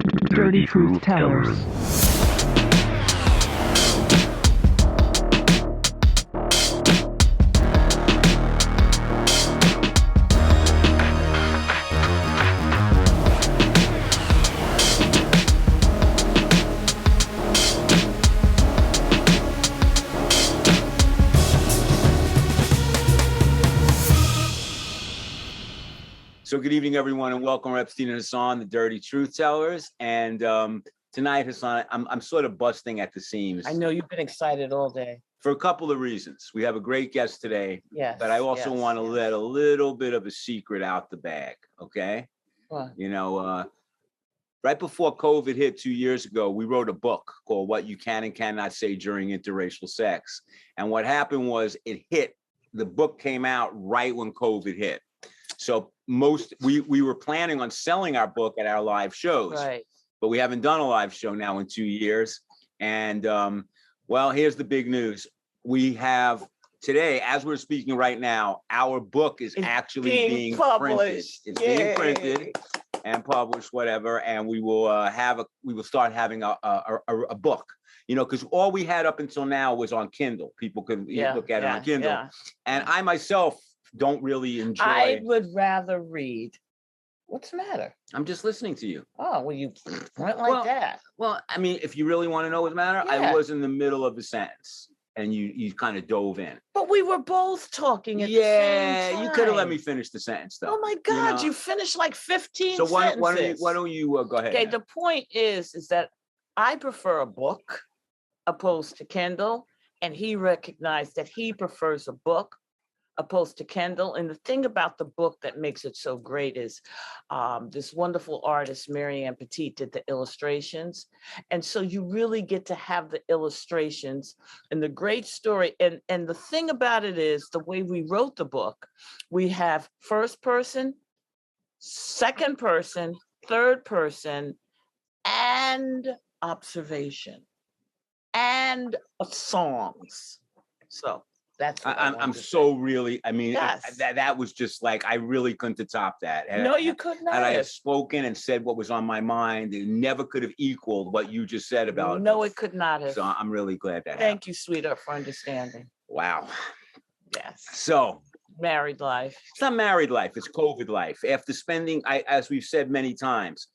Dirty Truth Tellers. So good evening, everyone, and welcome to Epstein and Hassan, the Dirty Truth Tellers. And tonight, Hassan, I'm sort of busting at the seams. I know you've been excited all day. For a couple of reasons. We have a great guest today, Yes. but I also want to let a little bit of a secret out the bag, okay? What? You know, right before COVID hit 2 years ago, we wrote a book called What You Can and Cannot Say During Interracial Sex. And what happened was the book came out right when COVID hit. So we were planning on selling our book at our live shows, Right. but we haven't done a live show now in 2 years. And well, here's the big news. We have today, as we're speaking right now, our book is actually being printed. It's being printed and published, whatever. And we will start having a book. You know, because all we had up until now was on Kindle. People could look at it on Kindle. Yeah. And I myself don't really enjoy. I would rather read. What's the matter? I'm just listening to you. Oh, well, you went like that. Well, I mean, if you really want to know what's the matter, I was in the middle of a sentence and you kind of dove in. But we were both talking at the same time. You could have let me finish the sentence, though. Oh my God, you finished like 15 sentences. So why don't you go ahead? Okay, the point is that I prefer a book opposed to Kindle, and he recognized that he prefers a book opposed to Kindle. And the thing about the book that makes it so great is this wonderful artist, Marianne Petit, did the illustrations. And so you really get to have the illustrations and the great story. And the thing about it is the way we wrote the book, we have first person, second person, third person, and observation and songs. So that's what I'm so really, I mean, yes. that was just like, I really couldn't top that. No, you could not. Had I have spoken and said what was on my mind, it never could have equaled what you just said about. No, it could not have. So I'm really glad that Thank you, sweetheart, for understanding. Wow. Yes. So. Married life. It's not married life, it's COVID life. After spending, as we've said many times,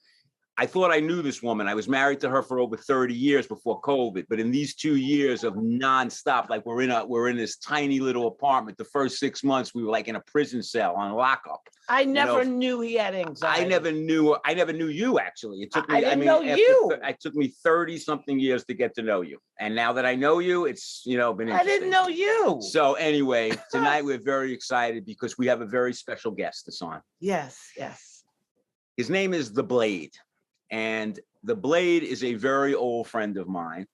I thought I knew this woman. I was married to her for over 30 years before COVID, but in these 2 years of nonstop, like we're in this tiny little apartment. The first 6 months, we were like in a prison cell on lockup. I never knew he had anxiety. I never knew you, actually. It took me, I didn't know you. It took me 30 something years to get to know you. And now that I know you, it's, been interesting. I didn't know you. So anyway, tonight we're very excited because we have a very special guest, Hassan. Yes. His name is The Blade. And The Blade is a very old friend of mine,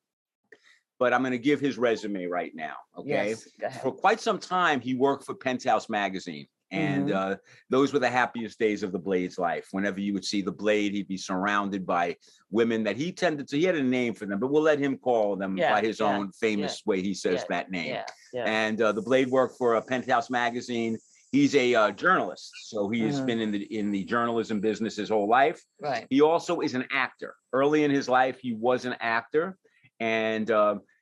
but I'm going to give his resume right now, okay? Yes, go ahead. For quite some time, he worked for Penthouse Magazine, and those were the happiest days of The Blade's life. Whenever you would see The Blade, he'd be surrounded by women that he had a name for them, but we'll let him call them by his own famous way he says that name. And The Blade worked for Penthouse Magazine. He's a journalist, so he has been in the journalism business his whole life. Right. He also is an actor. Early in his life, he was an actor, and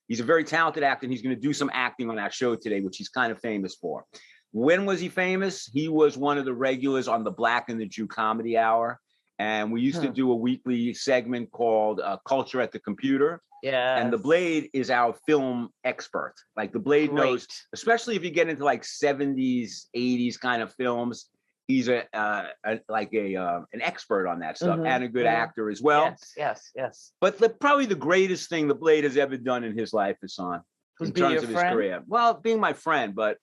he's a very talented actor. And he's going to do some acting on our show today, which he's kind of famous for. When was he famous? He was one of the regulars on the Black and the Jew Comedy Hour, and we used to do a weekly segment called Culture at the Computer. Yeah. And The Blade is our film expert. Like The Blade knows, especially if you get into like 70s, 80s kind of films, he's an expert on that stuff and a good actor as well. Yes. But probably the greatest thing The Blade has ever done in his life, Hassan, in terms of his career. Well, being my friend, but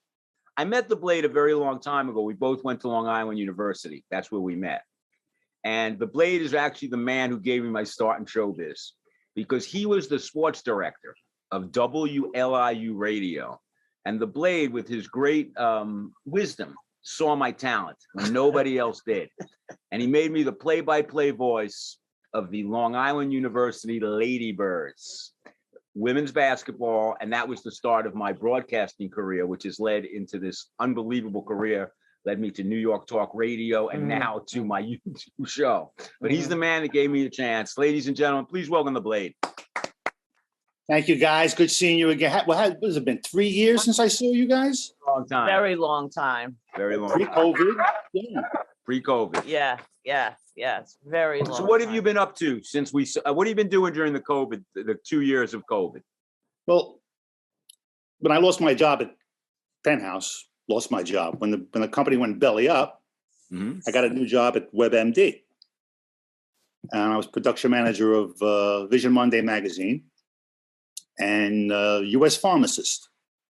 I met The Blade a very long time ago. We both went to Long Island University. That's where we met. And The Blade is actually the man who gave me my start in showbiz, because he was the sports director of WLIU radio. And The Blade, with his great wisdom, saw my talent when nobody else did. And he made me the play-by-play voice of the Long Island University Ladybirds, women's basketball. And that was the start of my broadcasting career, which has led into this unbelievable career led me to New York Talk Radio, and now to my YouTube show. But he's the man that gave me a chance. Ladies and gentlemen, please welcome the Blade. Thank you, guys. Good seeing you again. What has it been, 3 years since I saw you guys? Long time. Very long time. Very long time. Pre-COVID? Yeah. Pre-COVID. Yes. Very long. So what have you been up to since what have you been doing during the 2 years of COVID? Well, when I lost my job at Penthouse, lost my job. When the company went belly up, I got a new job at WebMD. And I was production manager of Vision Monday magazine and U.S. pharmacist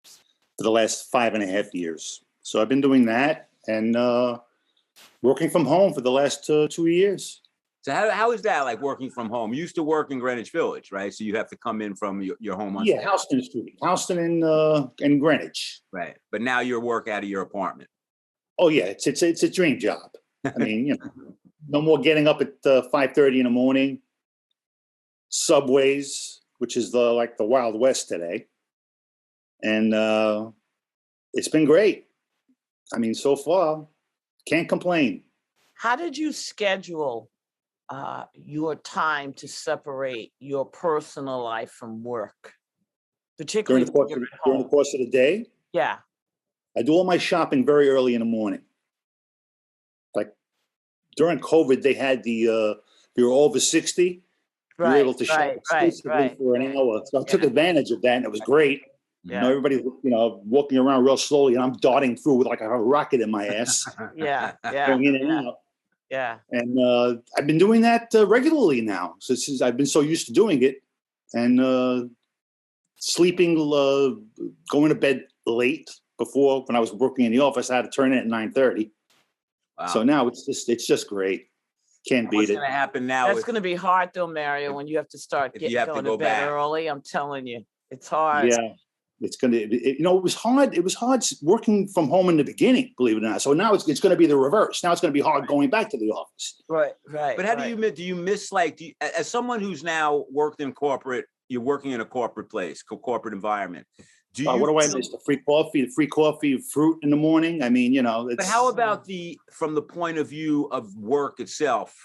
for the last 5.5 years. So I've been doing that and working from home for the last 2 years. So how is that, like, working from home? You used to work in Greenwich Village, right? So you have to come in from your home on Houston Street, Houston and Greenwich. Right, but now you work out of your apartment. Oh yeah, it's a dream job. I mean, no more getting up at 5:30 in the morning. Subways, which is like the Wild West today, and it's been great. I mean, so far, can't complain. How did you schedule your time to separate your personal life from work, particularly during the course of the day? Yeah. I do all my shopping very early in the morning. Like during COVID, they had if you were over 60, you were able to shop exclusively for an hour. So I took advantage of that, and it was great. Yeah. Everybody, walking around real slowly, and I'm darting through with like a rocket in my ass. Going in and out. Yeah. And I've been doing that regularly now. So I've been so used to doing it, and sleeping, going to bed late. Before, when I was working in the office, I had to turn in at 9:30. Wow. So now it's just great. Can't beat it. What's going to happen now? That's going to be hard, though, Mario, when you have to start going to bed early. I'm telling you, it's hard. Yeah, it's going to. It was hard. It was hard working from home in the beginning, believe it or not. So now it's going to be the reverse. Now it's going to be hard going back to the office. Right. But how do you miss, like, as someone who's now worked in corporate, you're working in a corporate place, corporate environment. What do I miss? The free coffee, fruit in the morning. I mean, But how about from the point of view of work itself?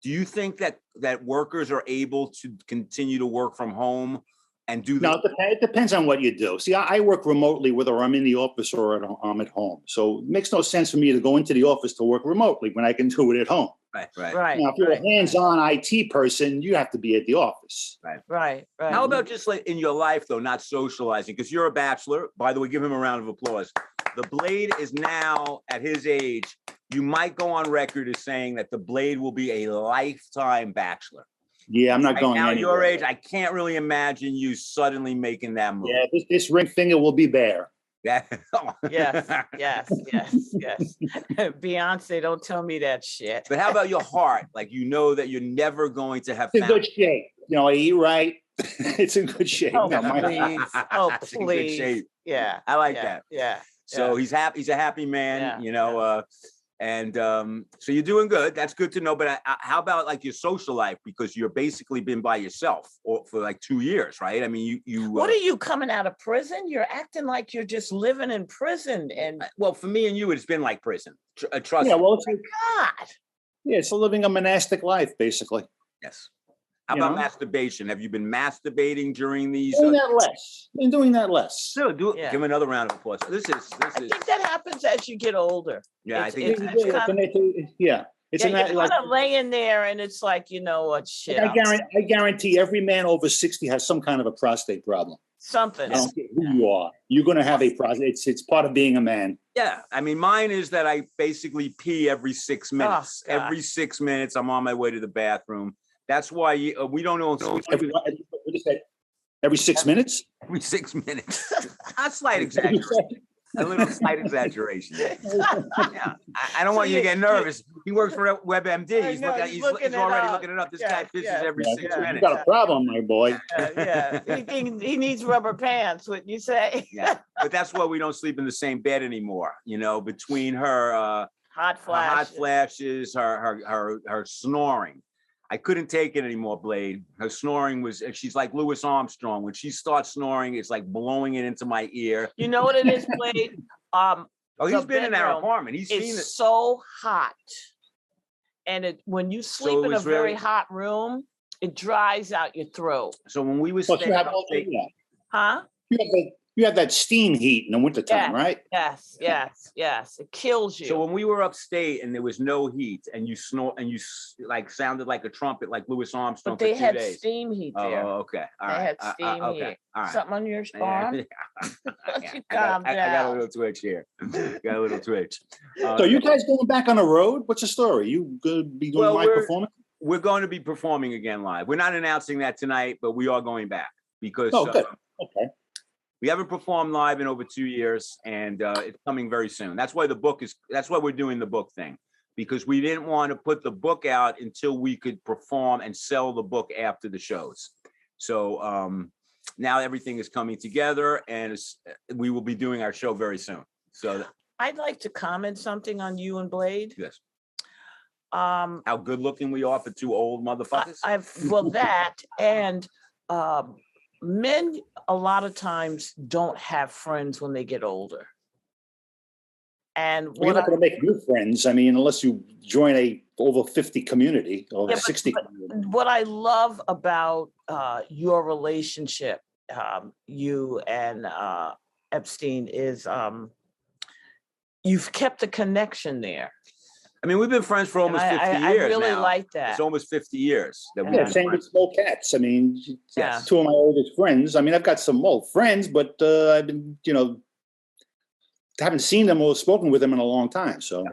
Do you think that workers are able to continue to work from home and do that? No, it depends on what you do. See, I work remotely, whether I'm in the office or I'm at home. So it makes no sense for me to go into the office to work remotely when I can do it at home. Right. Now, if you're a hands-on IT person, you have to be at the office. Right. How about just like in your life, though, not socializing? Because you're a bachelor. By the way, give him a round of applause. The Blade is now, at his age, you might go on record as saying that the Blade will be a lifetime bachelor. Yeah, I'm not going now. anywhere. Your age, I can't really imagine you suddenly making that move. Yeah, this ring finger will be bare. Yes. Beyonce, don't tell me that shit. But how about your heart? Like, that you're never going to have. It's in good shape. I eat right. It's in good shape. Oh, please. It's in good shape. Yeah. I like that. Yeah. So he's happy. He's a happy man, and so you're doing good. That's good to know. But how about like your social life? Because you're basically been by yourself for like 2 years, right? I mean, you. What are you coming out of prison? You're acting like you're just living in prison. And well, for me and you, it's been like prison. Trust me. Yeah, well, God. Yeah, it's living a monastic life, basically. Yes. How about masturbation? Have you been masturbating during these? Doing that less. Been doing that less. So give him another round of applause. This is. I think that happens as you get older. Yeah, I think it's you're kind of laying there, and it's like, what shit. I guarantee every man over 60 has some kind of a prostate problem. Something. I don't care who you are. You're going to have a prostate. It's part of being a man. Yeah, I mean, mine is that I basically pee every 6 minutes. Every 6 minutes, I'm on my way to the bathroom. That's why we don't know. Every 6 minutes? Every 6 minutes. A slight exaggeration. A little slight exaggeration. Yeah. I don't want you to get nervous. He works for WebMD. He's already looking it up. This guy pisses every 6 minutes. You got a problem, my boy. He needs rubber pants, wouldn't you say? Yeah. But that's why we don't sleep in the same bed anymore. Between her hot flashes, her snoring. I couldn't take it anymore, Blade. Her snoring she's like Louis Armstrong. When she starts snoring, it's like blowing it into my ear. You know what it is, Blade? Oh, he's been in our bedroom apartment. He's seen is it. so hot. And when you sleep in a was very really- hot room, it dries out your throat. So when we were Plus, staying upstate, Huh? you have that steam heat in the wintertime, right? Yes. It kills you. so when we were upstate and there was no heat and you snore and like sounded like a trumpet like Louis Armstrong but they for 2 had days. steam heat Oh, there. okay. All They right. had steam okay. heat. All right. Something on your Yeah. arm? Yeah. Calm I got a down. little twitch here. Got a little twitch. So you guys going back on the road? What's the story? You gonna be doing Well, live performance? We're going to be performing again live. We're not announcing that tonight, but we are going back because Oh, good. Okay. we haven't performed live in over 2 years, and it's coming very soon. That's why that's why we're doing the book thing, because we didn't want to put the book out until we could perform and sell the book after the shows. So now everything is coming together, and we will be doing our show very soon. So I'd like to comment something on you and Blade. yes, Um, how good looking we are for two old motherfuckers. well, that and men a lot of times don't have friends when they get older. And Well, you're not going to make new friends. I mean, unless you join a over 50 community or Yeah, but- 60. what I love about your relationship, you and Epstein, is you've kept a connection there. I mean, we've been friends for almost 50 I years really now. like that. It's almost 50 years that we've Yeah, been same with friends. Smoke Cats. I mean, Yeah. two of my oldest friends. I mean, I've got some old friends, but I've been, haven't seen them or spoken with them in a long time. So,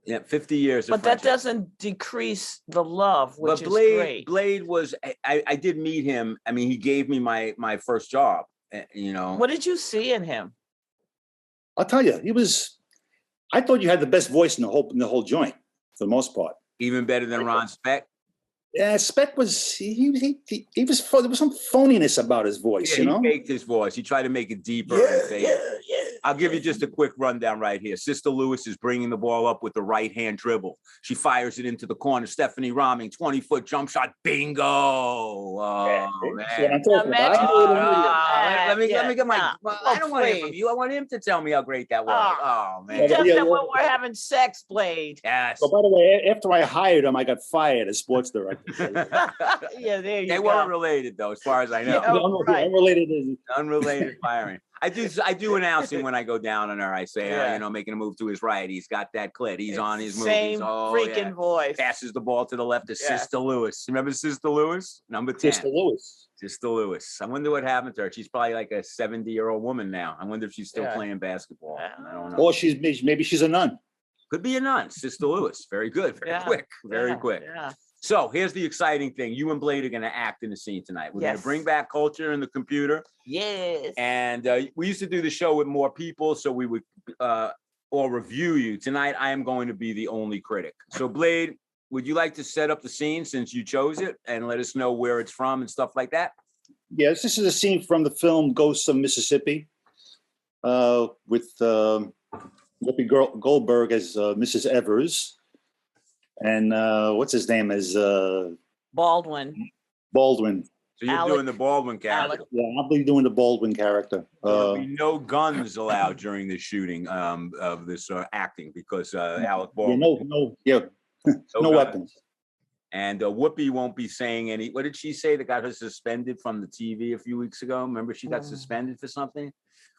Yeah, 50 years of But that friendship. doesn't decrease the love, which But is Blade, great. Blade was, I did meet him. I mean, he gave me my first job, What did you see in him? I'll tell you, I thought you had the best voice in the whole joint for the most part. even better than Ron Speck. Yeah, Speck was he was there was some phoniness about his voice, Yeah, he faked his voice. He tried to make it deeper. and fake. I'll give you just a quick rundown right here. Sister Lewis is bringing the ball up with the right-hand dribble. She fires it into the corner. Stephanie Rahming, 20-foot jump shot. Bingo. Oh, That's what I'm man. talking about. I knew it Let me get my. Yeah. Well, I don't want to hear from please. you. I want him to tell me how great that was. Oh, He man. does Yeah, that yeah. when we're having sex, Blade. Yes. Oh, by the way, after I hired him, I got fired as sports director. Yeah, there you They go. weren't related, though, as far as I know. Yeah. right. Unrelated is Unrelated firing. I do announcing when I go down on her. I say, Yeah. making a move to his right. He's got that clit. He's on his movies. Same Oh, freaking yeah. voice. Passes the ball to the left to Yeah. Sister Lewis. Remember Sister Lewis? Number 10. Sister Lewis. Sister Lewis. I wonder what happened to her. She's probably like a 70-year-old woman now. I wonder if she's still Yeah. playing basketball. I don't know. Or maybe she's a nun. Could be a nun. Sister Lewis. Very good. Very Yeah. quick. Very Yeah, quick. Yeah. So here's the exciting thing. You and Blade are going to act in the scene tonight. We're going Yes. to bring back culture in the computer. Yes. And we used to do the show with more people, so we would all review you. Tonight, I am going to be the only critic. So, Blade, would you like to set up the scene since you chose it and let us know where it's from and stuff like that? Yes, this is a scene from the film Ghosts of Mississippi with Whoopi Goldberg as Mrs. Evers. And what's his name as Baldwin. Baldwin. So you're Alec- doing the Baldwin character. Alec. Yeah, I'll be doing the Baldwin character. There'll be no guns allowed during the shooting of this acting because Alec Baldwin. no guns. weapons. And Whoopi won't be saying any. What did she say that got her suspended from the TV a few weeks ago? Remember, she got suspended for something.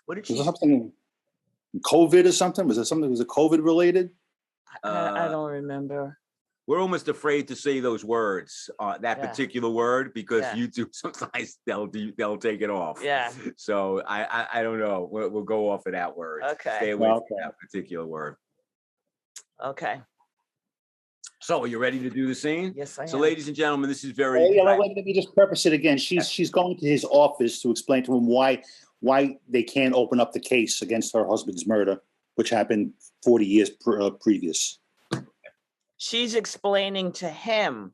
What did she? Was there something COVID or something? Was it COVID related? I don't remember. We're almost afraid to say those words, that Yeah. particular word, because Yeah. YouTube sometimes they'll take it off. Yeah. So I don't know. We'll go off of that word. Okay. Stay away from Okay. that particular word. Okay. So are you ready to do the scene? Yes, I am. So, ladies and gentlemen, this is very. Let me just preface it again. She's going to his office to explain to him why they can't open up the case against her husband's murder, which happened 40 years previous. She's explaining to him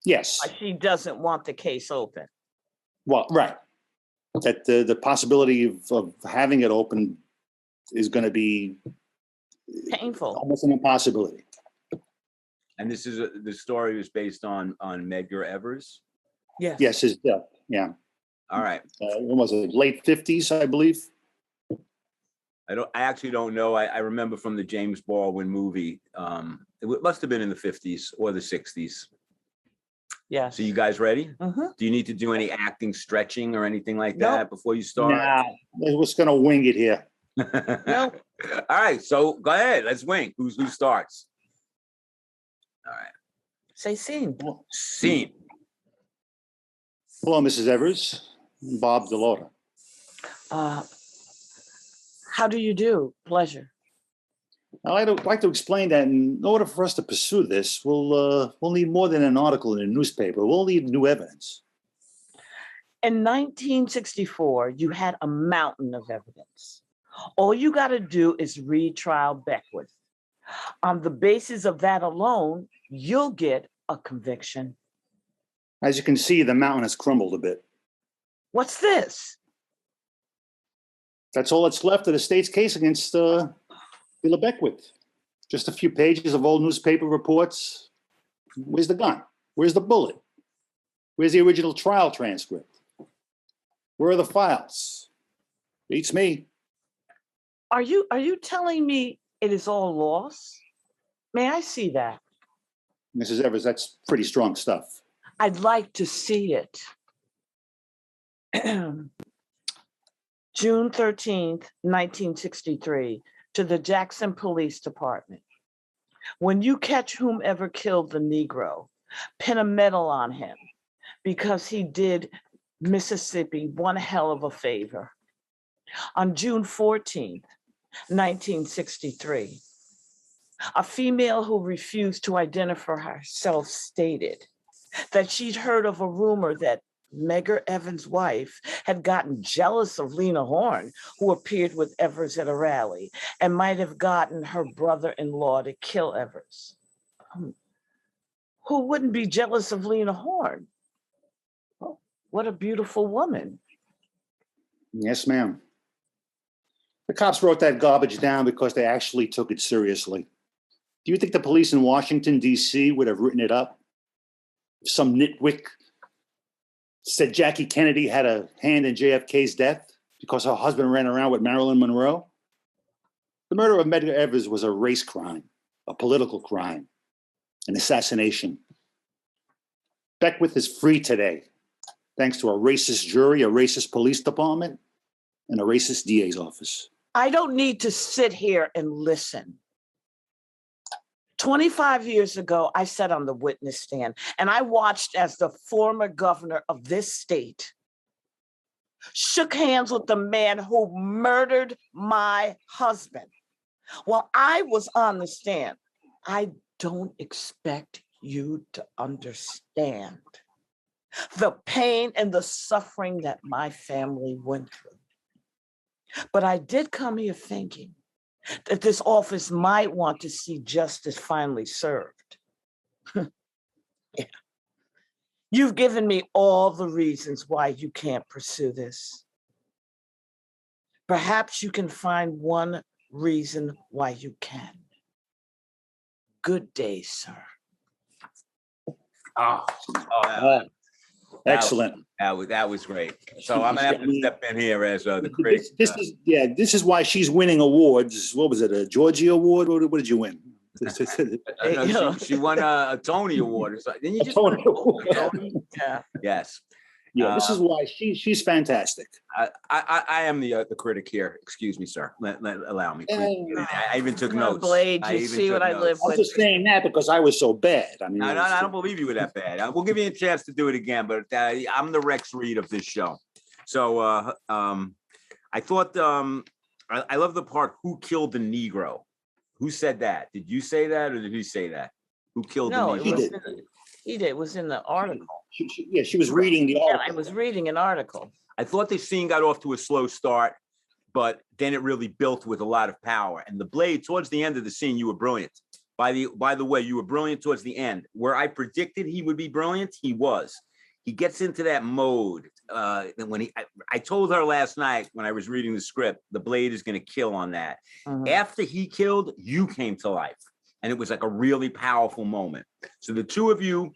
Yes. why she doesn't want the case open. Well, right. That the possibility of having it open is going to be Painful. almost an impossibility. And this is the story was based on Medgar Evers. Yes. Yes, his death. Yeah. All right. When was it? Late 50s, I believe. I actually don't know. I remember from the James Baldwin movie. It must have been in the 50s or the 60s. Yeah. So you guys ready? Mm-hmm. Do you need to do any acting, stretching, or anything like Nope. that before you start? Nah, we're just gonna wing it here. Nope. All right, so go ahead. Let's wing. Who starts? All right. Say scene. Scene. Hello, Mrs. Evers. Bob DeLauder. How do you do? Pleasure. I'd like to explain that in order for us to pursue this, we'll need more than an article in a newspaper. We'll need new evidence. In 1964, you had a mountain of evidence. All you got to do is retrial Beckwith. On the basis of that alone, you'll get a conviction. As you can see, the mountain has crumbled a bit. What's this? That's all that's left of the state's case against Willa Beckwith. Just a few pages of old newspaper reports. Where's the gun? Where's the bullet? Where's the original trial transcript? Where are the files? Beats me. Are you telling me it is all lost? May I see that? Mrs. Evers, that's pretty strong stuff. I'd like to see it. June 13th, 1963, to the Jackson Police Department. When you catch whomever killed the Negro, pin a medal on him because he did Mississippi one hell of a favor. On June 14th, 1963, a female who refused to identify herself stated that she'd heard of a rumor that Medgar Evers' wife had gotten jealous of Lena Horne, who appeared with Evers at a rally, and might have gotten her brother-in-law to kill Evers. Who wouldn't be jealous of Lena Horne? Oh, what a beautiful woman. Yes, ma'am. The cops wrote that garbage down because they actually took it seriously. Do you think the police in Washington, D.C. would have written it up? If some nitwit said Jackie Kennedy had a hand in JFK's death because her husband ran around with Marilyn Monroe? The murder of Medgar Evers was a race crime, a political crime, an assassination. Beckwith is free today, thanks to a racist jury, a racist police department, and a racist DA's office. I don't need to sit here and listen. 25 years ago, I sat on the witness stand and I watched as the former governor of this state shook hands with the man who murdered my husband. While I was on the stand, I don't expect you to understand the pain and the suffering that my family went through. But I did come here thinking that this office might want to see justice finally served. Yeah. You've given me all the reasons why you can't pursue this. Perhaps you can find one reason why you can. Good day, sir. Excellent. That was great. So I'm gonna have to step in here as the critic. This is why she's winning awards. What was it? A Georgie Award? What did you win? No, she won a Tony Award or something. Didn't you just Tony win a Tony? Yeah. Yes. Yeah, this is why she's fantastic. I am the critic here. Excuse me, sir. Allow me. Please. I even took notes. Blade, you see what I live I'm with. just saying that because I was so bad. I mean, I don't believe you were that bad. We'll give you a chance to do it again, but I'm the Rex Reed of this show. So I thought I love the part, who killed the Negro? Who said that? Did you say that or did he say that? Who killed the Negro? He did. It was in the article. She was reading the article. Yeah, I was reading an article. I thought the scene got off to a slow start, but then it really built with a lot of power. And the Blade, towards the end of the scene, you were brilliant. By the way, you were brilliant towards the end. Where I predicted he would be brilliant, he was. He gets into that mode. When I told her last night when I was reading the script, the Blade is going to kill on that. Mm-hmm. After he killed, you came to life. And it was like a really powerful moment. So the two of you,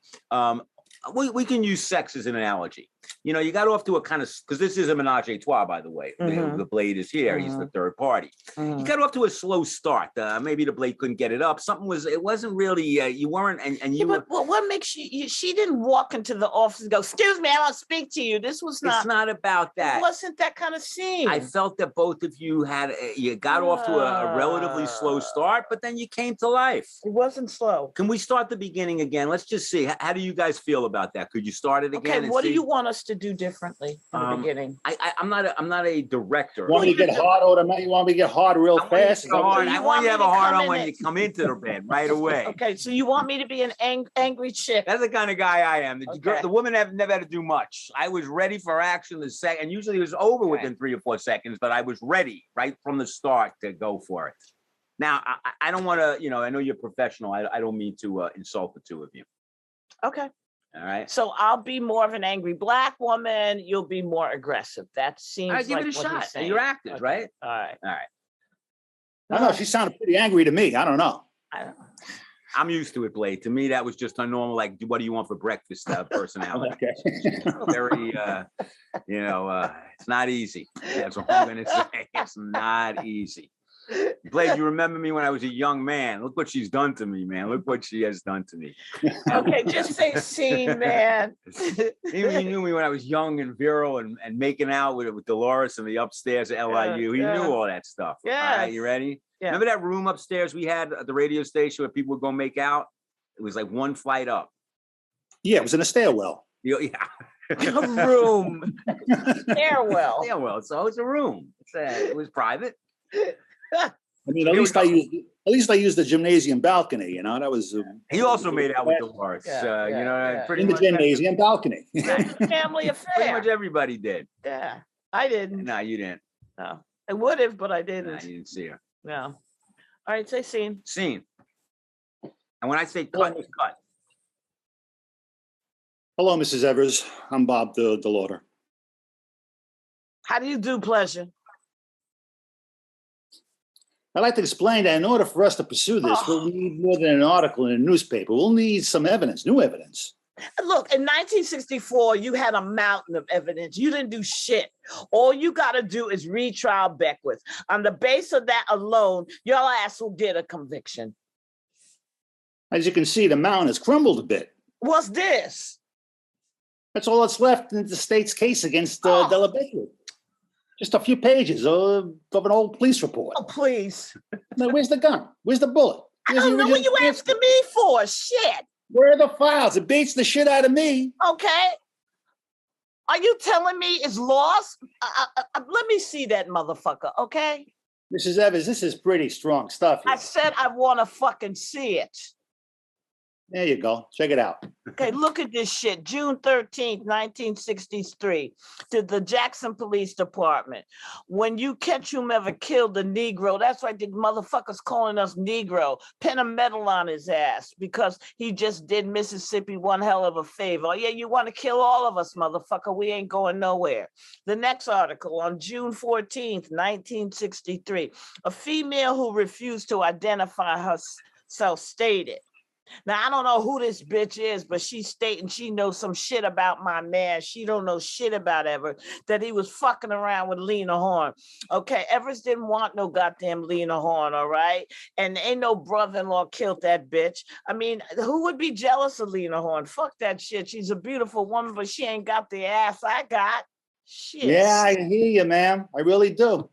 we can use sex as an analogy. you got off to a kind of, because this is a menage a trois, by the way. The Blade is here. He's the third party. You got off to a slow start. Maybe the Blade couldn't get it up. It wasn't really, you weren't, and you were. But what makes you, she didn't walk into the office and go, excuse me, I want to speak to you. This was not. It's not about that. It wasn't that kind of scene. I felt that both of you you got off to a relatively slow start, but then you came to life. It wasn't slow. Can we start the beginning again? Let's just see. How do you guys feel about that? Could you start it again? Okay, what do you want us to do differently from the beginning? I'm not a director. You want me to get hard automatic? You want me to get hard real fast? I want you to have a hard on when you come into the bed right away. Okay, so you want me to be an angry chick? That's the kind of guy I am. The women have never had to do much. I was ready for action the second, and usually it was over within 3 or 4 seconds, but I was ready right from the start to go for it. Now, I don't want to, I know you're professional. I don't mean to insult the two of you. Okay. All right. So I'll be more of an angry Black woman. You'll be more aggressive. That seems like give it a shot. You're actors, right? All right. All right. I don't know. She sounded pretty angry to me. I don't know. I'm used to it, Blade. To me, that was just a normal, like, what do you want for breakfast personality. Okay. Very, it's not easy. That's what I'm going to say. It's not easy. Blade, you remember me when I was a young man. Look what she's done to me, man. Look what she has done to me. Okay, just say scene, man. Even you knew me when I was young and virile and making out with Dolores in the upstairs at LIU. He knew all that stuff. Yeah. All right, you ready? Yeah. Remember that room upstairs we had at the radio station where people would go make out? It was like one flight up. Yeah, it was in a stairwell. Yeah. A room. Stairwell. Stairwell. So it's a room. It was private. I mean, at least I used the gymnasium balcony. That was. He also made out with Dolores. Pretty in the much gymnasium balcony. Family affair. Pretty much everybody did. Yeah, I didn't. No, you didn't. No, I would have, but I didn't. No, you didn't see her. No. All right, say scene. Scene. And when I say cut, it's cut. Hello, Mrs. Evers. I'm Bob, the lauder. How do you do, pleasure? I'd like to explain that in order for us to pursue this, we'll need more than an article in a newspaper. We'll need some evidence, new evidence. Look, in 1964, you had a mountain of evidence. You didn't do shit. All you got to do is retrial Beckwith. On the base of that alone, your ass will get a conviction. As you can see, the mountain has crumbled a bit. What's this? That's all that's left in the state's case against Della Beckwith. Just a few pages of an old police report. Oh, please. Now, where's the gun? Where's the bullet? I don't know what you asking me for. Shit. Where are the files? It beats the shit out of me. Okay. Are you telling me it's lost? Let me see that motherfucker, okay? Mrs. Evans, this is pretty strong stuff here. I said I want to fucking see it. There you go. Check it out. Okay, look at this shit. June 13th, 1963, to the Jackson Police Department. When you catch whomever killed the Negro, that's why the motherfuckers calling us Negro. Pin a medal on his ass because he just did Mississippi one hell of a favor. Oh, yeah, you want to kill all of us, motherfucker. We ain't going nowhere. The next article on June 14th, 1963, a female who refused to identify herself stated. Now, I don't know who this bitch is, but she's stating she knows some shit about my man. She don't know shit about Everett, that he was fucking around with Lena Horne. Okay, Everett didn't want no goddamn Lena Horne, all right? And ain't no brother-in-law killed that bitch. I mean, who would be jealous of Lena Horne? Fuck that shit. She's a beautiful woman, but she ain't got the ass I got. Shit. Yeah, I hear you, ma'am. I really do.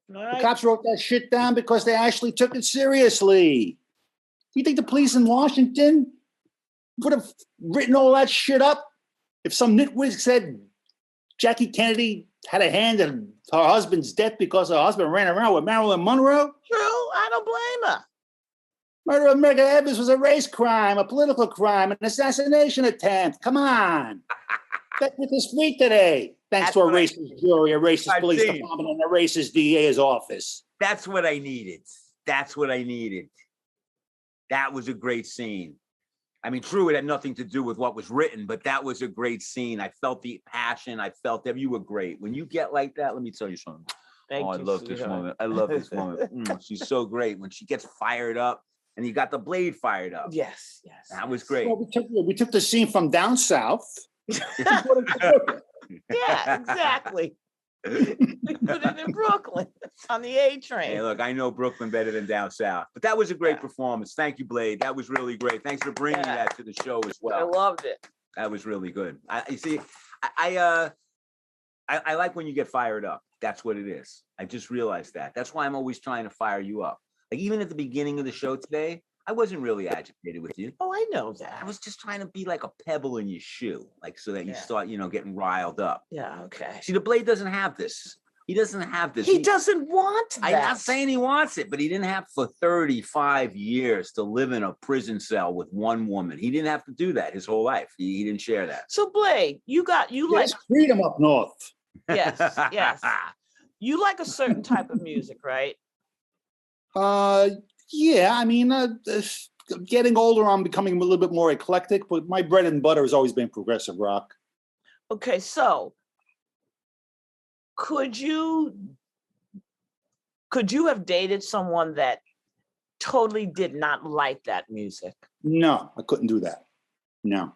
Right. The cops wrote that shit down because they actually took it seriously. You think the police in Washington would have written all that shit up if some nitwit said Jackie Kennedy had a hand in her husband's death because her husband ran around with Marilyn Monroe? True, I don't blame her. Murder of Medgar Evers was a race crime, a political crime, an assassination attempt. Come on. Beckwith is free today, thanks to a racist jury, a racist police department, and a racist DA's office. That's what I needed. That's what I needed. That was a great scene. I mean, true, it had nothing to do with what was written, but that was a great scene. I felt the passion. I felt that you were great. When you get like that, let me tell you something. Thank you, I love this moment. I love this moment. She's so great. When she gets fired up and you got the Blade fired up. Yes. That was great. Well, we took the scene from down south. Yeah, exactly. We put it in Brooklyn on the A train. Hey, look, I know Brooklyn better than down south, but that was a great performance. Thank you, Blade. That was really great. Thanks for bringing that to the show as well. I loved it. That was really good. You see, I like when you get fired up. That's what it is. I just realized that. That's why I'm always trying to fire you up. Like even at the beginning of the show today, I wasn't really agitated with you. Oh, I know that. I was just trying to be like a pebble in your shoe, like so that you start, getting riled up. Yeah, okay. See, the Blade doesn't have this. He doesn't have this. He doesn't want that. I'm not saying he wants it, but he didn't have for 35 years to live in a prison cell with one woman. He didn't have to do that his whole life. He didn't share that. So Blade, you like freedom up north. Yes, yes. You like a certain type of music, right? Yeah, I mean, getting older, I'm becoming a little bit more eclectic, but my bread and butter has always been progressive rock. Okay, so could you have dated someone that totally did not like that music? No, I couldn't do that. No.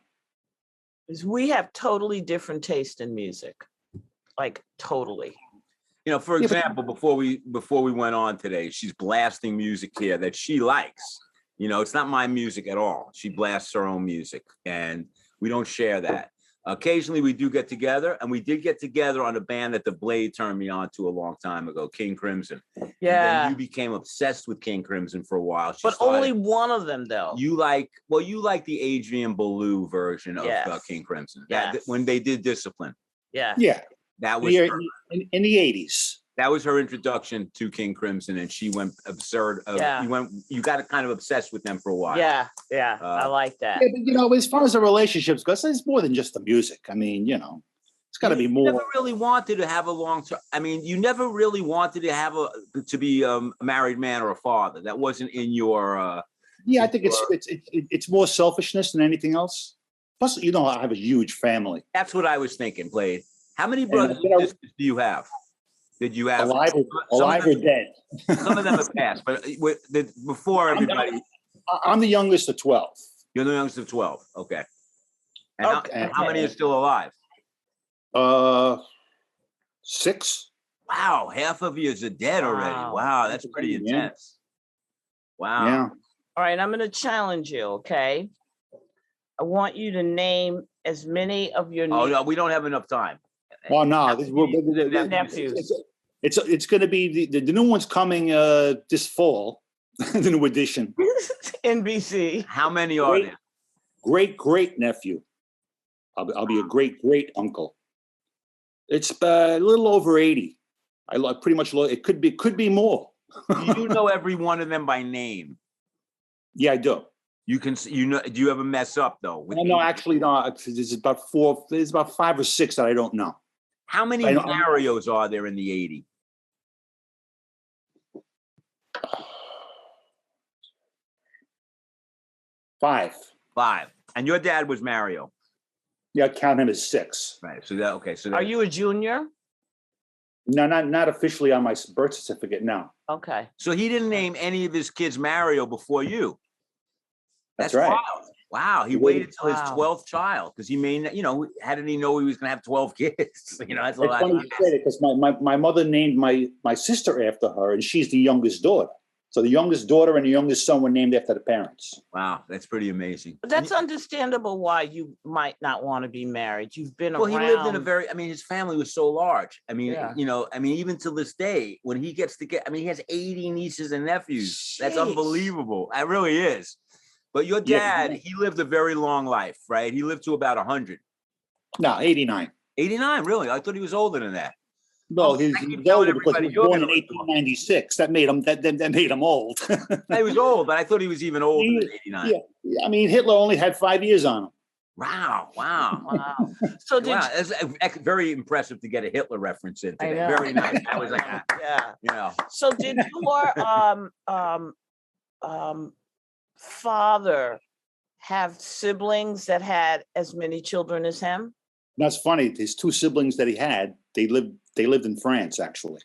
Because we have totally different taste in music. Like totally. For example, before we went on today, she's blasting music here that she likes. It's not my music at all. She blasts her own music, and we don't share that. Occasionally, we do get together, and we did get together on a band that the Blade turned me on to a long time ago, King Crimson. Yeah. And then you became obsessed with King Crimson for a while. But only one of them, though. You like the Adrian Belew version of King Crimson. When they did Discipline. Yeah. Yeah. That was in the 80s. That was her introduction to King Crimson, and she went absurd. You got kind of obsessed with them for a while. Yeah, I like that. Yeah, but as far as the relationships goes, it's more than just the music. I mean, it's got to be more. You never really wanted to have a long term. I mean, you never really wanted to have to be a married man or a father. That wasn't in your. Yeah, I think it's more selfishness than anything else. Plus, I have a huge family. That's what I was thinking, Blade. How many brothers and sisters do you have? Did you have alive or dead? Some of them have passed, but before everybody. I'm the youngest of 12. You're the youngest of 12. Okay. And how many are still alive? 6. Wow, half of you are dead already. Wow, that's pretty intense. Wow. Yeah. All right, I'm going to challenge you. Okay. I want you to name as many of your. Oh no, we don't have enough time. Oh no, nephews. It's going to be the new one's coming this fall, the new edition. NBC. How many are there? Great nephew. I'll be a great uncle. It's a little over 80. I pretty much. It could be more. Do you know every one of them by name? Yeah, I do. You can. Do you ever mess up though? No, actually, no. There's about 4. There's about 5 or 6 that I don't know. How many Marios are there in the 80? Five. And your dad was Mario. Yeah, I count him as 6. Right. So that okay. So are you a junior? No, not officially on my birth certificate. No. Okay. So he didn't name any of his kids Mario before you. That's right. Wild. Wow, he waited till his 12th child because he may, how did he know he was going to have 12 kids? That's a lot. It's funny you say it because my mother named my sister after her, and she's the youngest daughter. So the youngest daughter and the youngest son were named after the parents. Wow, that's pretty amazing. But that's understandable why you might not want to be married. You've been around. Well, he lived in his family was so large. I mean, even to this day, when he gets to he has 80 nieces and nephews. Jeez. That's unbelievable. It really is. But your dad, he lived a very long life, right? He lived to about 100. No, 89. 89, really? I thought he was older than that. No, he's older because he was born in 1896. That made him old. He was old, but I thought he was even older than 89. Yeah, I mean, Hitler only had 5 years on him. Wow. So it's very impressive to get a Hitler reference in today. Very nice. I was like, So did your father have siblings that had as many children as him? That's funny. His 2 siblings that he had, they lived in France, actually.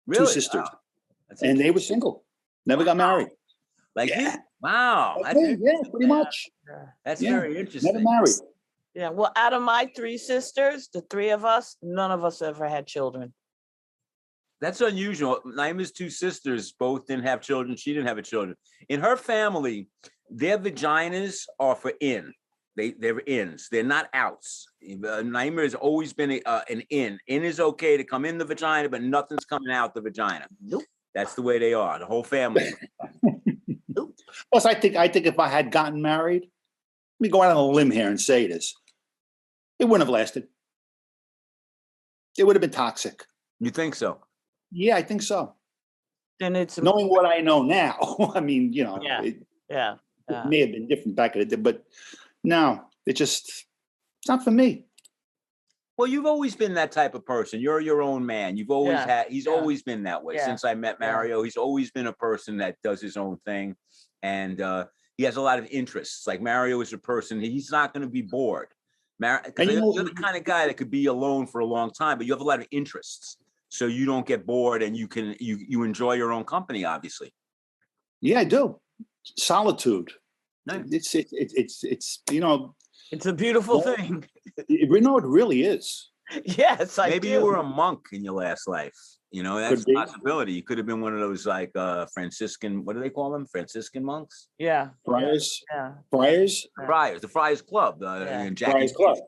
Really? 2 sisters. And they were single. Never got married. Like you? Wow. Yeah, pretty much. That's very interesting. Never married. Yeah. Well, out of my three sisters, the three of us, none of us ever had children. That's unusual. Naima's two sisters both didn't have children. She didn't have a children. In her family, their vaginas are for in. They're ins. They're not outs. Naima has always been an in. In is okay to come in the vagina, but nothing's coming out the vagina. Nope. That's the way they are. The whole family. Nope. Plus, I think if I had gotten married, let me go out on a limb here and say this, it wouldn't have lasted. It would have been toxic. You think so? Yeah, I think so. Then it's Knowing what I know now, I mean, you know, Yeah. it may have been different back in the day, but no, it's not for me. Well, you've always been that type of person. You're your own man. You've always he's always been that way. Yeah. Since I met Mario, he's always been a person that does his own thing. And he has a lot of interests. Like Mario is a person, he's not going to be bored. You're the kind of guy that could be alone for a long time, but you have a lot of interests. So you don't get bored and you enjoy your own company, obviously. Yeah, I do. Solitude. Nice. It's you know, it's a beautiful thing. it really is. Yes, Maybe you were a monk in your last life. You know, that's a possibility. You could have been one of those like Franciscan, what do they call them? Franciscan monks? Yeah. Friars? Yeah. Friars? Friars, the Friars Club. Friars Club.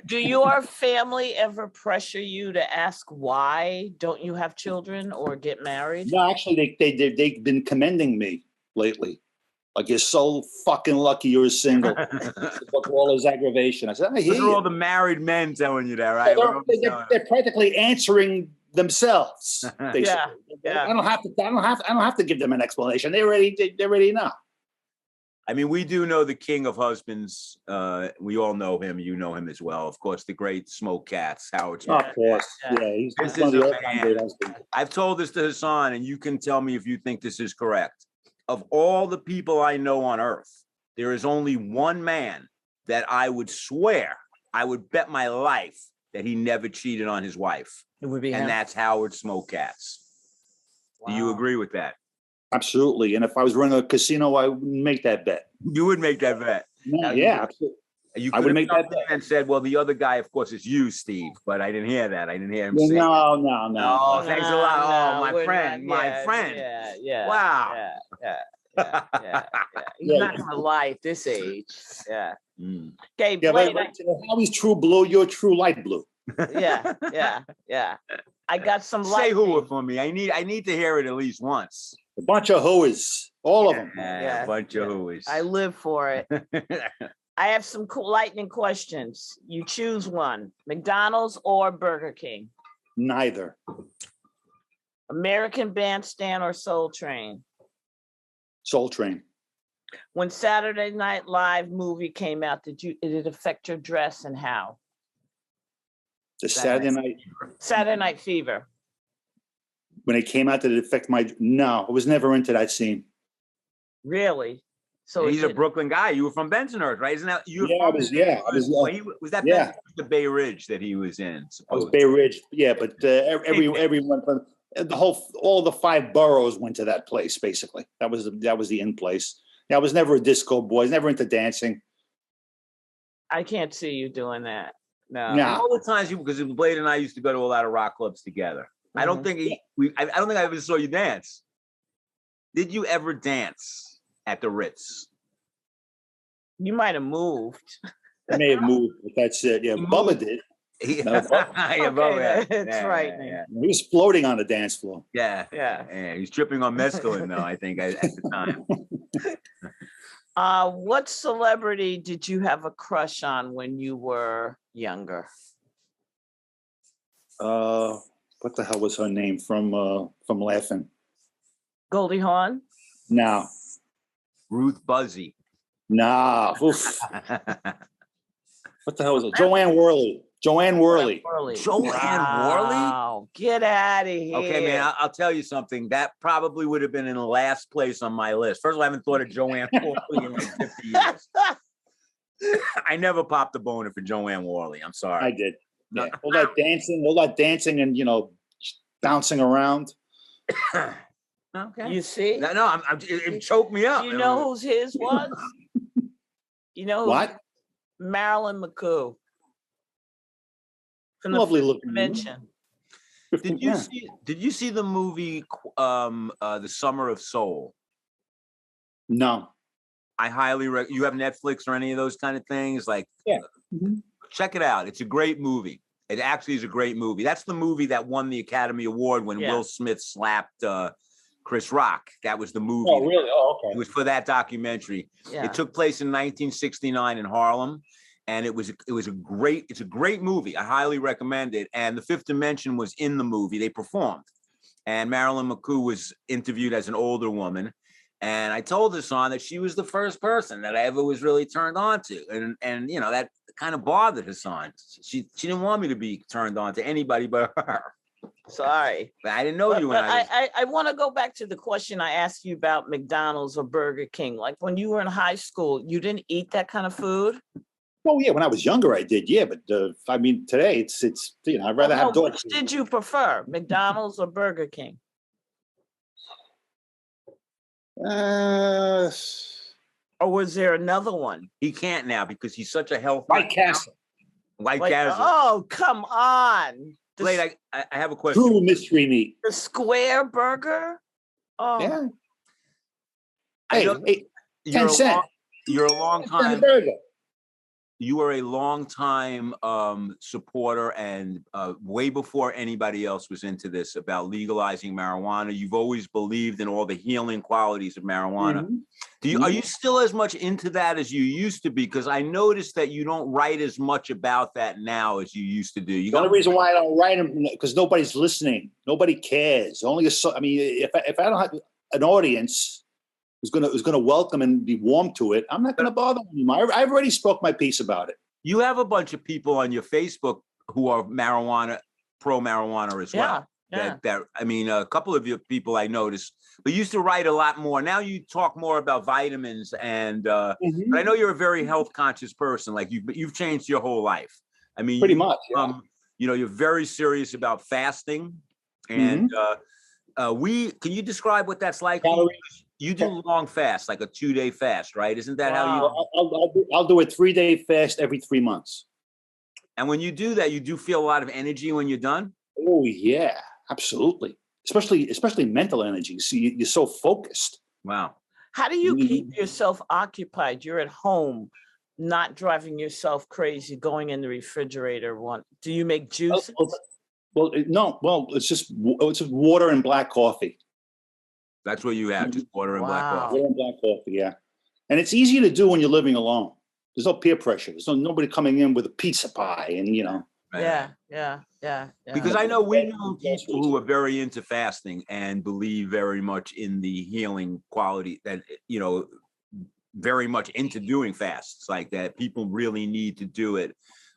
Do your family ever pressure you to ask why don't you have children or get married? No, actually, they've been commending me lately. Like, you're so fucking lucky you're single. Look at all those aggravation. I said, I hear Those are you. all the married men telling you that, right? They're practically answering themselves. Yeah. I don't have to give them an explanation. They already know. I mean, we do know the king of husbands. We all know him. You know him as well. Of course, the great Smoke Cats, Howard Smoke. Of course. Yeah, he's This one of is the a all-time man. great husbands. I've told this to Hassan, and you can tell me if you think this is correct. Of all the people I know on earth, there is only one man that I would swear, I would bet my life that he never cheated on his wife. It would be him. And that's Howard Smoke Cats. Wow. Do you agree with that? Absolutely. And if I was running a casino, I would make that bet. You would make that bet. Yeah, absolutely. You I would make that bet. and said, well, the other guy, of course, is you, Steve. But I didn't hear that. I didn't hear him say that. No. Oh, thanks a lot. Oh, my we're friend. not- My friend. Yeah. Wow. Yeah. He's not gonna lie at this age. Yeah. Okay, Yeah, Blade. but Howie's true blue, you're true light blue. Yeah. I got some light. Say who for me. I need to hear it at least once. A bunch of hooers, all of them. Yeah, a bunch of who's. I live for it. I have some cool lightning questions. You choose one: McDonald's or Burger King? Neither. American Bandstand or Soul Train? Soul Train. When Saturday Night Live movie came out, did it affect your dress and how? The Saturday Night Fever. When it came out, did it affect my? No, I was never into that scene. Really? So he's a Brooklyn guy. You were from Bensonhurst, right? Isn't that you? Was that the Bay Ridge that he was in? I was Bay Ridge, yeah, but everyone from all the 5 boroughs went to that place. Basically, that was the in place. Yeah, I was never a disco boy. I was never into dancing. I can't see you doing that. No. Nah. All the times because Blade and I used to go to a lot of rock clubs together. I don't think I don't think I ever saw you dance. Did you ever dance at the Ritz? You might have moved. I may have moved, but that's it. Yeah, Bubba did. Bubba. That's right. Yeah. He was floating on the dance floor. Yeah. He's tripping on mescaline though, I think, at the time. What celebrity did you have a crush on when you were younger? What the hell was her name from Laughing? Goldie Hawn? No. Ruth Buzzy. Nah. Oof. What the hell was it? Joanne Worley. Joanne Worley. Wow. Get out of here. Okay, man, I'll tell you something. That probably would have been in the last place on my list. First of all, I haven't thought of Joanne Worley in like 50 years. I never popped a boner for Joanne Worley. I'm sorry. I did. Yeah. All that dancing and, bouncing around. Okay. You see? No, it choked me up. You know whose his was? You know what? Marilyn McCoo. From the Lovely Fifth looking Dimension. Did you see the movie The Summer of Soul? No. I highly recommend. You have Netflix or any of those kind of things? Like, Yeah. Check it out. It's a great movie. It actually is a great movie. That's the movie that won the Academy Award when Will Smith slapped Chris Rock. That was the movie. Oh, really? Oh, okay. It was for that documentary. Yeah. It took place in 1969 in Harlem, and it's a great movie. I highly recommend it. And The Fifth Dimension was in the movie. They performed, and Marilyn McCoo was interviewed as an older woman. And I told Hassan that she was the first person that I ever was really turned on to, and you know that kind of bothered Hassan. She didn't want me to be turned on to anybody but her. Sorry, but I didn't know you. But I want to go back to the question I asked you about McDonald's or Burger King. Like when you were in high school, you didn't eat that kind of food. Oh yeah, when I was younger, I did. Yeah, but I mean, today it's you know I'd rather have dog Which food. did you prefer, McDonald's or Burger King? Or was there another one? He can't now because he's such a health. White Castle. White Castle. Oh, come on. Blade, I have a question. True mystery meat. The square burger? Oh. Yeah. Hey, 10 cents. You're a long time. You were a long time supporter, and way before anybody else was into this about legalizing marijuana. You've always believed in all the healing qualities of marijuana. Are you still as much into that as you used to be? Because I noticed that you don't write as much about that now as you used to do. The only reason why I don't write them because nobody's listening. Nobody cares. Only I mean, if I don't have an audience who's gonna welcome and be warm to it, I'm not gonna bother anymore. I've already spoke my piece about it. You have a bunch of people on your Facebook who are pro marijuana as well. That I mean, a couple of your people I noticed, but you used to write a lot more. Now you talk more about vitamins, and but I know you're a very health conscious person. Like you've changed your whole life. I mean, pretty much. Yeah. You know, you're very serious about fasting, and can you describe what that's like? You do long fast, like a 2-day fast, right? Isn't that how you? I'll do a 3-day fast every 3 months. And when you do that, you do feel a lot of energy when you're done. Oh yeah, absolutely. Especially mental energy. So you're so focused. Wow. How do you keep yourself occupied? You're at home, not driving yourself crazy, going in the refrigerator. Do you make juices? No. Well, it's just water and black coffee. That's what you have, just water and black coffee. Water and black coffee, yeah. And it's easy to do when you're living alone. There's no peer pressure. There's nobody coming in with a pizza pie and, you know. Yeah. Because I know we know people who are very into fasting and believe very much in the healing quality that, you know, very much into doing fasts like that. People really need to do it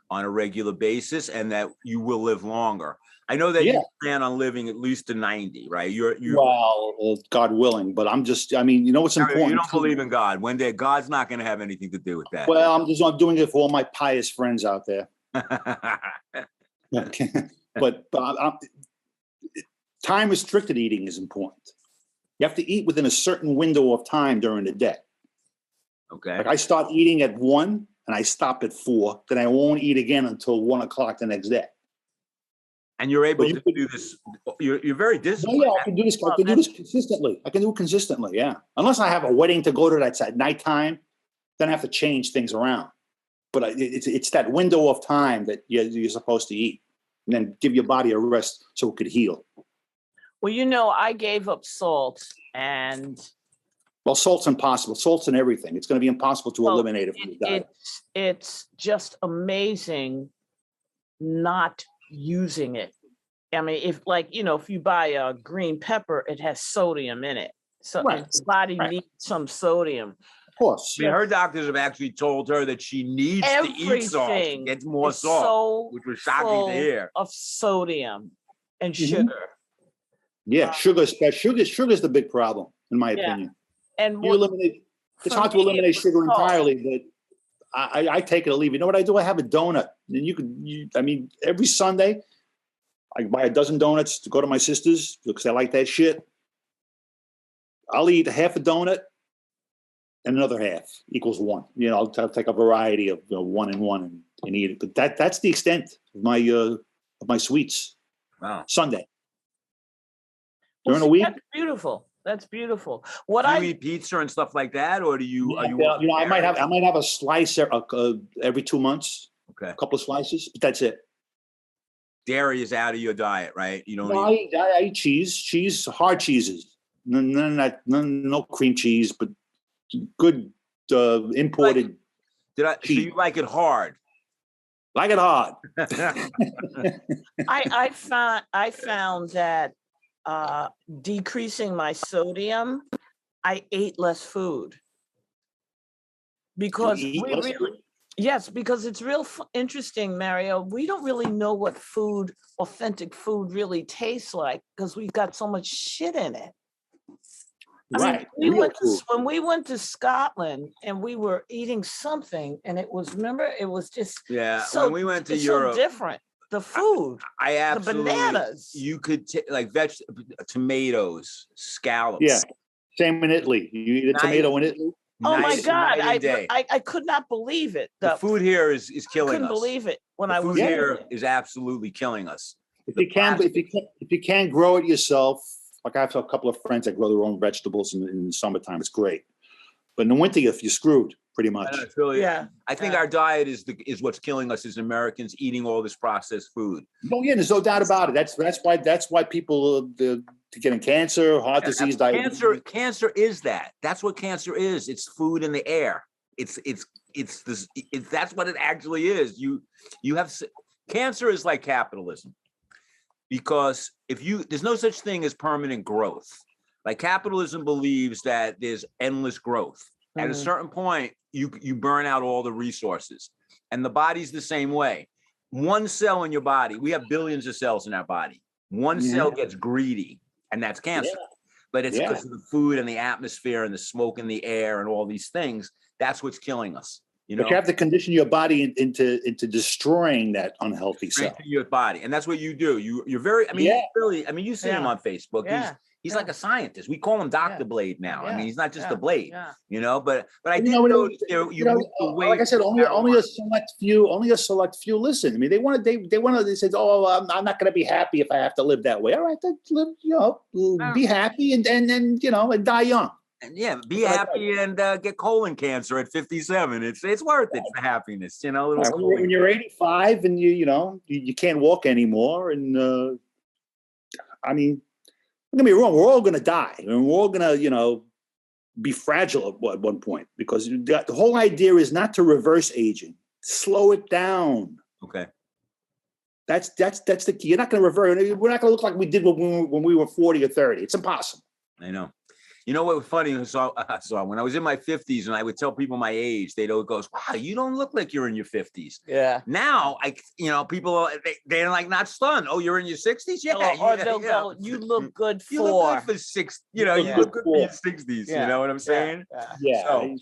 on a regular basis and that you will live longer. I know that you plan on living at least to 90, right? Well, God willing, but I mean, you know what's important? You don't believe in God. One day, God's not going to have anything to do with that. Well, I'm doing it for all my pious friends out there. But time restricted eating is important. You have to eat within a certain window of time during the day. Okay. Like I start eating at 1 and I stop at 4, then I won't eat again until 1 o'clock the next day. And you're able to do this. You're very disciplined. Yeah, I can do this. I can do this consistently. I can do it consistently. Yeah, unless I have a wedding to go to that's at nighttime, then I have to change things around. But it's that window of time that you're supposed to eat, and then give your body a rest so it could heal. Well, you know, I gave up salt, and salt's impossible. Salt's in everything. It's going to be impossible to eliminate it from your diet. It's just amazing not using it. I mean, if you buy a green pepper, it has sodium in it. So the body needs some sodium. Of course. I mean, her doctors have actually told her that she needs to eat salt to get more salt, which was shocking to hear. Of sodium and sugar. Yeah, sugar's the big problem, in my opinion. And it's hard to eliminate sugar entirely, but I take it or leave it. You know what I do? I have a donut. And every Sunday, I buy a dozen donuts to go to my sister's because I like that shit. I'll eat half a donut, and another half equals 1. You know, I'll take a variety of 1 and 1 and eat it. But that's the extent of my sweets. Wow. Sunday. Well, During the week, that's beautiful. That's beautiful. What Do you I eat pizza and stuff like that, or do you? Are you? you know, I might have a slice every 2 months. Okay. A couple of slices, but that's it. Dairy is out of your diet, right? You don't No, eat. I eat cheese, hard cheeses. No cream cheese, but good imported. So cheese. you like it hard? Like it hard. I found that decreasing my sodium, I ate less food because You eat less food? Yes, because it's real interesting, Mario. We don't really know what authentic food really tastes like because we've got so much shit in it. Right. I mean, when we went to Scotland and we were eating something and it was just so, when we went to Europe, so different. The food, I absolutely, the bananas. You could like tomatoes, scallops. Yeah. Same in Italy. You eat a tomato in Italy? Oh my God! I could not believe it. The food here is killing us. I couldn't believe it when I was food here is absolutely killing us. If you can grow it yourself, like I have a couple of friends that grow their own vegetables in the summertime. It's great, but in the winter, if you're screwed, pretty much. I think our diet is what's killing us as Americans, eating all this processed food. Oh yeah, there's no doubt about it. That's why people getting cancer, heart disease, diabetes. Cancer is that. That's what cancer is. It's food in the air. It's that's what it actually is. You have cancer is like capitalism, because there's no such thing as permanent growth. Like capitalism believes that there's endless growth. At a certain point, you burn out all the resources, and the body's the same way. One cell in your body, we have billions of cells in our body. One cell gets greedy, and that's cancer. But it's because of the food and the atmosphere and the smoke in the air and all these things. That's what's killing us. But you have to condition your body into destroying that unhealthy cell. Your body, and that's what you do. You're very. I mean, really. I mean, you see him on Facebook. He's like a scientist. We call him Dr. Blade now. I mean, he's not just a blade, But I did notice like I said, only a select few listen. I mean, they said, "Oh, I'm not going to be happy if I have to live that way." All right, then live, be happy and and die young. And be happy and get colon cancer at 57. It's worth it for happiness, When you're 85 and you can't walk anymore, and I mean. Don't get me wrong, we're all going to die. And we're all going to, be fragile at one point, because the whole idea is not to reverse aging. Slow it down. Okay. That's the key. You're not going to reverse. We're not going to look like we did when we were 40 or 30. It's impossible. I know. You know what was funny? So when I was in my 50s and I would tell people my age, they'd always go, "Wow, you don't look like you're in your 50s." Yeah. Now, people, they're like not stunned. "Oh, you're in your 60s?" Yeah. Or they'll go, "You look good for." You look good for six. You look good for your 60s. You know what I'm saying? Yeah. So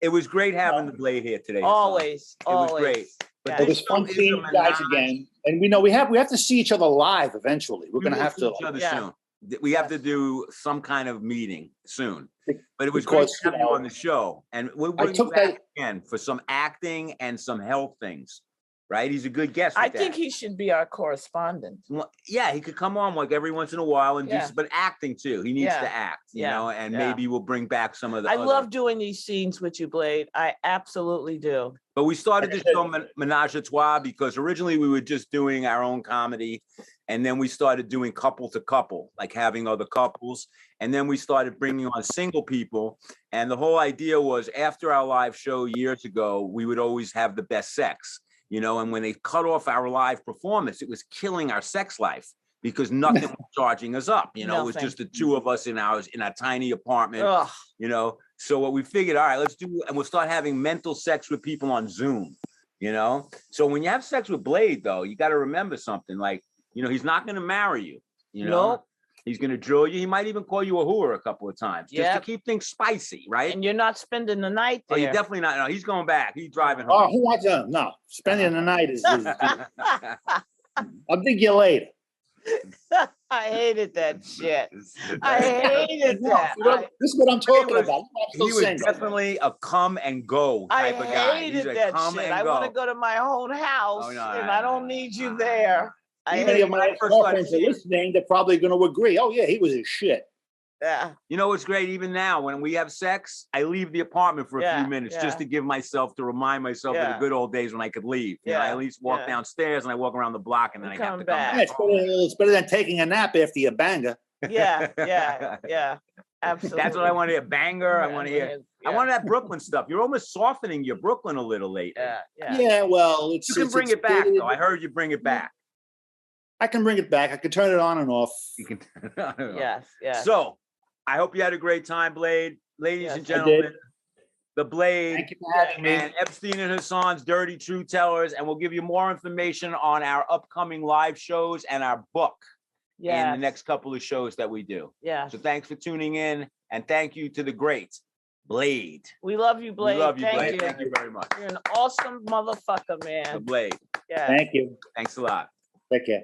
it was great having the Blade here today. Always. It was great. But it was fun seeing you guys again, and we have to see each other live eventually. We're going to have to. Each other soon. We have to do some kind of meeting soon, but it was great to have you on the show, and we'll bring you back again for some acting and some health things. Right? He's a good guest. I think he should be our correspondent. Well, yeah, he could come on like every once in a while and do, but acting too. He needs to act, and maybe we'll bring back some of the. I love doing these scenes with you, Blade. I absolutely do. But we started this show Menage a Trois because originally we were just doing our own comedy. And then we started doing couple to couple, like having other couples. And then we started bringing on single people. And the whole idea was after our live show years ago, we would always have the best sex, and when they cut off our live performance, it was killing our sex life because nothing was charging us up. It was just the two of us in our tiny apartment, So what we figured, all right, let's do, and we'll start having mental sex with people on Zoom, So when you have sex with Blade, though, you got to remember something like, he's not going to marry you, Nope. He's going to drill you. He might even call you a whore a couple of times just to keep things spicy, right? And you're not spending the night there. Oh, you're definitely not. No, he's going back. He's driving home. Oh, who wants to? No, spending the night is I'll dig you later. I hated that shit. I hated that. This is what I'm talking was- about. He was definitely a come and go I type of guy. He's hated a that come shit. and I go. want to go to my own house, Oh, no, and no, I no, don't no, need no, you no, there. no. Many of when my I first started girlfriends are seeing- listening. They're probably going to agree. Oh yeah, he was a shit. Yeah. You know what's great? Even now, when we have sex, I leave the apartment for a Yeah, few minutes yeah. just to give myself, to remind myself of Yeah. the good old days when I could leave. You know, I Yeah, at least walk yeah. downstairs and I walk around the block and then I And have come to come back. back. Yeah, it's better than taking a nap after you bang her. Yeah. Absolutely. That's what I want to hear. Banger. I want to hear. I want that Brooklyn stuff. You're almost softening your Brooklyn a little lately. Yeah. Yeah, well, it's You can bring it back, though. I heard you bring it back. I can bring it back. I can turn it on and off. You can. Yes. So, I hope you had a great time, Blade. Ladies Yes, and I gentlemen, the Blade Thank you for having me. and Epstein and Hassan's Dirty True Tellers, and we'll give you more information on our upcoming live shows and our book in the next couple of shows that we do. Yeah. So thanks for tuning in, and thank you to the great Blade. We love you, Blade. We love you, Thank Blade. you. Thank you very much. You're an awesome motherfucker, The man. Blade. Yeah. Thank you. Thanks a lot. Take care.